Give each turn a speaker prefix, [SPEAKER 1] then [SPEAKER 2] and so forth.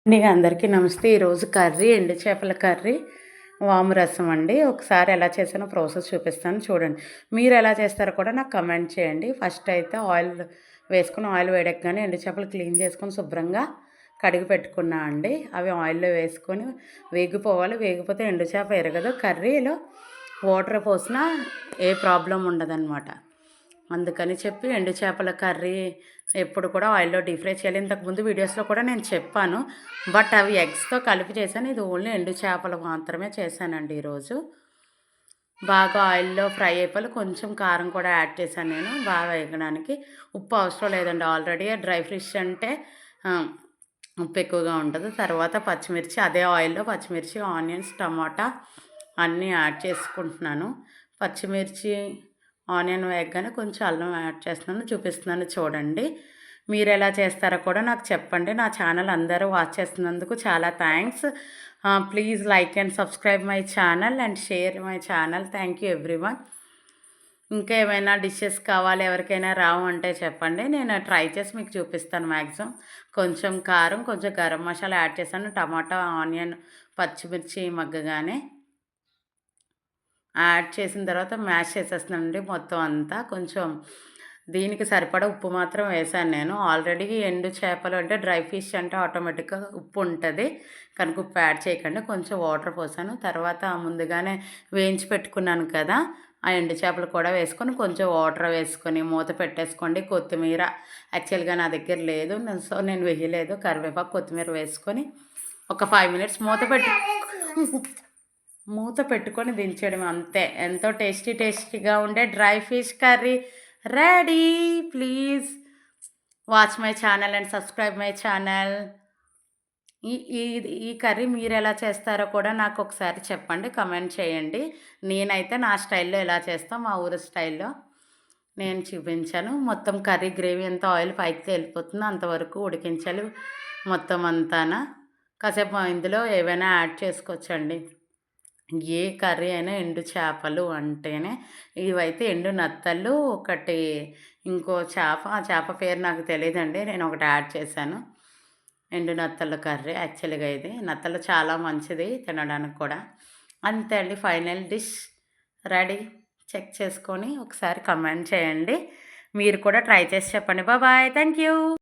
[SPEAKER 1] అండి అందరికీ నమస్తే. ఈరోజు కర్రీ ఎండు చేపల కర్రీ, వాము రసం అండి. ఒకసారి ఎలా చేసానో ప్రాసెస్ చూపిస్తాను చూడండి. మీరు ఎలా చేస్తారో కూడా నాకు కమెంట్ చేయండి. ఫస్ట్ అయితే ఆయిల్ వేసుకొని ఆయిల్ వేడెక్కగానే ఎండు చేపలు క్లీన్ చేసుకొని శుభ్రంగా కడిగి పెట్టుకున్నా అండి. అవి ఆయిల్లో వేసుకొని వేగిపోవాలి. వేగిపోతే ఎండు చేప ఎరగదు. కర్రీలో వాటర్ పోసినా ఏ ప్రాబ్లం ఉండదన్నమాట. అందుకని చెప్పి ఎండు చేపల కర్రీ ఎప్పుడు కూడా ఆయిల్లో డీప్ ఫ్రై చేయాలి. ఇంతకుముందు వీడియోస్లో కూడా నేను చెప్పాను, బట్ అవి ఎగ్స్తో కలిపి చేశాను. ఇది ఓన్లీ ఎండు చేపలు మాత్రమే చేశానండి ఈరోజు. బాగా ఆయిల్లో ఫ్రై అయిపోయి కొంచెం కారం కూడా యాడ్ చేశాను నేను బాగా వేగడానికి. ఉప్పు అవసరం లేదండి, ఆల్రెడీ డ్రై ఫిష్ అంటే ఉప్పు ఎక్కువగా ఉంటుంది. తర్వాత పచ్చిమిర్చి, అదే ఆయిల్లో పచ్చిమిర్చి, ఆనియన్స్, టమాటా అన్నీ యాడ్ చేసుకుంటున్నాను. పచ్చిమిర్చి ఆనియన్ వేయగానే కొంచెం అల్లం యాడ్ చేస్తున్నాను, చూపిస్తున్నాను చూడండి. మీరు ఎలా చేస్తారో కూడా నాకు చెప్పండి. నా ఛానల్ అందరూ వాచ్ చేస్తున్నందుకు చాలా thanks. Please like and subscribe my channel and share my channel. Thank you everyone. ఇంకా ఏమైనా డిషెస్ కావాలి, ఎవరికైనా రావు అంటే చెప్పండి, నేను ట్రై చేసి మీకు చూపిస్తాను మ్యాక్సిమం. కొంచెం కారం, కొంచెం గరం మసాలా యాడ్ చేశాను. టమాటా, ఆనియన్, పచ్చిమిర్చి మగ్గగానే యాడ్ చేసిన తర్వాత మ్యాష్ చేసేస్తున్నానండి మొత్తం అంతా. కొంచెం దీనికి సరిపడా ఉప్పు మాత్రం వేసాను నేను. ఆల్రెడీ ఎండు చేపలు అంటే డ్రై ఫిష్ అంటే ఆటోమేటిక్గా ఉప్పు ఉంటుంది కనుక ఉప్పు యాడ్ చేయకండి. కొంచెం వాటర్ పోసాను. తర్వాత ముందుగానే వేయించి పెట్టుకున్నాను కదా, ఆ ఎండు చేపలు కూడా వేసుకొని కొంచెం వాటర్ వేసుకొని మూత పెట్టేసుకోండి. కొత్తిమీర యాక్చువల్గా నా దగ్గర లేదు, సో నేను వేయలేదు. కరివేపాకు, కొత్తిమీర వేసుకొని ఒక 5 మినిట్స్ మూత పెట్టుకొని దించేయడం అంతే. ఎంతో టేస్టీగా ఉండే dry fish curry ready. Please watch my channel and subscribe my channel. ఈ ఈ ఈ కర్రీ మీరు ఎలా చేస్తారో కూడా నాకు ఒకసారి చెప్పండి, కమెంట్ చేయండి. నేనైతే నా స్టైల్లో ఎలా చేస్తాను, మా ఊరు స్టైల్లో నేను చూపించాను. మొత్తం కర్రీ గ్రేవీ అంతా ఆయిల్ పైకి తేలిపోతుందో అంతవరకు ఉడికించాలి మొత్తం అంతానా. కాసేపు ఇందులో ఏవైనా యాడ్ చేసుకోవచ్చండి. ఏ కర్రీ అయినా ఎండు చేపలు అంటేనే. ఇవైతే ఎండు నత్తలు, ఒకటి ఇంకో చేప, ఆ చేప పేరు నాకు తెలియదండి, నేను ఒకటి యాడ్ చేశాను. ఎండు నత్తల కర్రీ యాక్చువల్గా ఇది. నత్తలు చాలా మంచిది తినడానికి కూడా. అంతే అండి, ఫైనల్ డిష్ రెడీ. చెక్ చేసుకొని ఒకసారి కమెంట్ చేయండి. మీరు కూడా ట్రై చేసి చెప్పండి. Bye, thank you.